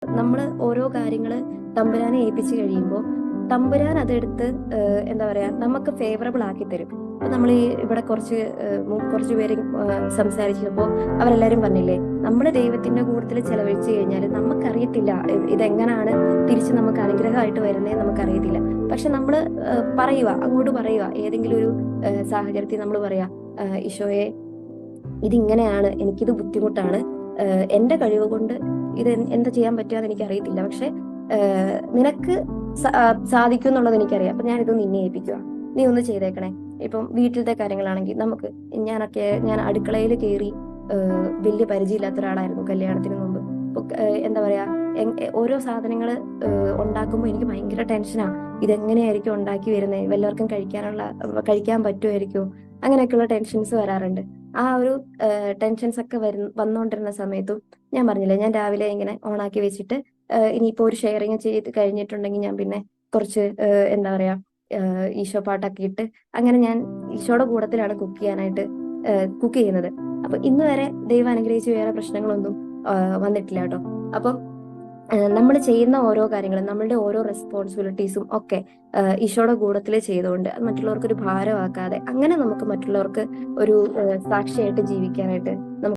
നമ്മൾ ഓരോ കാര്യങ്ങള് തമ്പുരാനെ ഏൽപ്പിച്ചു കഴിയുമ്പോൾ തമ്പുരാൻ അതെടുത്ത് എന്താ പറയാ നമുക്ക് ഫേവറബിൾ ആക്കി തരും. ഇപ്പൊ നമ്മൾ ഈ ഇവിടെ കുറച്ച് പേര് സംസാരിച്ചപ്പോൾ അവരെല്ലാരും പറഞ്ഞില്ലേ, നമ്മള് ദൈവത്തിന്റെ കൂട്ടത്തിൽ ചെലവഴിച്ചു കഴിഞ്ഞാൽ നമുക്കറിയത്തില്ല ഇതെങ്ങനാണ് തിരിച്ച് നമുക്ക് അനുഗ്രഹമായിട്ട് വരുന്നതെന്ന് നമുക്കറിയത്തില്ല. പക്ഷെ നമ്മള് അങ്ങോട്ട് പറയുക, ഏതെങ്കിലും ഒരു സാഹചര്യത്തിൽ നമ്മൾ പറയാ, ഈശോയെ ഇതിങ്ങനെയാണ്, എനിക്കിത് ബുദ്ധിമുട്ടാണ്, എന്റെ കഴിവ് കൊണ്ട് ഇത് എന്താ ചെയ്യാൻ പറ്റുക എനിക്ക് അറിയത്തില്ല, പക്ഷെ നിനക്ക് സാധിക്കും എന്നുള്ളത് എനിക്കറിയാം. അപ്പൊ ഞാൻ ഇത് നിന്നെ ഏൽപ്പിക്കുക, നീ ഒന്ന് ചെയ്തേക്കണേ. ഇപ്പം വീട്ടിലത്തെ കാര്യങ്ങളാണെങ്കിൽ ഞാൻ അടുക്കളയിൽ കയറി വലിയ പരിചയമില്ലാത്ത ഒരാളായിരുന്നു കല്യാണത്തിന് മുമ്പ്. എന്താ പറയാ, ഓരോ സാധനങ്ങൾ ഉണ്ടാക്കുമ്പോൾ എനിക്ക് ഭയങ്കര ടെൻഷനാ. ഇതെങ്ങനെയായിരിക്കും ഉണ്ടാക്കി വരുന്നത്, വല്ലവർക്കും കഴിക്കാൻ പറ്റുമായിരിക്കും, അങ്ങനെയൊക്കെയുള്ള ടെൻഷൻസ് വരാറുണ്ട്. ആ ഒരു ടെൻഷൻസ് ഒക്കെ വന്നുകൊണ്ടിരുന്ന സമയത്തും ഞാൻ പറഞ്ഞില്ലേ, ഞാൻ രാവിലെ ഇങ്ങനെ ഓണാക്കി വെച്ചിട്ട് ഇനിയിപ്പോ ഒരു ഷെയറിങ് ചെയ്ത് കഴിഞ്ഞിട്ടുണ്ടെങ്കിൽ ഞാൻ പിന്നെ കുറച്ച് എന്താ പറയാ ഈശോ പാട്ടൊക്കെ ഇട്ട് അങ്ങനെ ഞാൻ ഈശോയുടെ കൂടത്തിലാണ് കുക്ക് ചെയ്യുന്നത്. അപ്പൊ ഇന്ന് വരെ ദൈവം അനുഗ്രഹിച്ച് വേറെ പ്രശ്നങ്ങളൊന്നും വന്നിട്ടില്ല കേട്ടോ. അപ്പം നമ്മൾ ചെയ്യുന്ന ഓരോ കാര്യങ്ങളും, നമ്മളുടെ ഓരോ റെസ്പോൺസിബിലിറ്റീസും ഒക്കെ ഈശോയുടെ കൂടത്തിൽ ചെയ്തുകൊണ്ട് അത് മറ്റുള്ളവർക്ക് ഒരു ഭാരമാക്കാതെ അങ്ങനെ നമുക്ക് മറ്റുള്ളവർക്ക് ഒരു സാക്ഷിയായിട്ട് ജീവിക്കാനായിട്ട് നമുക്ക്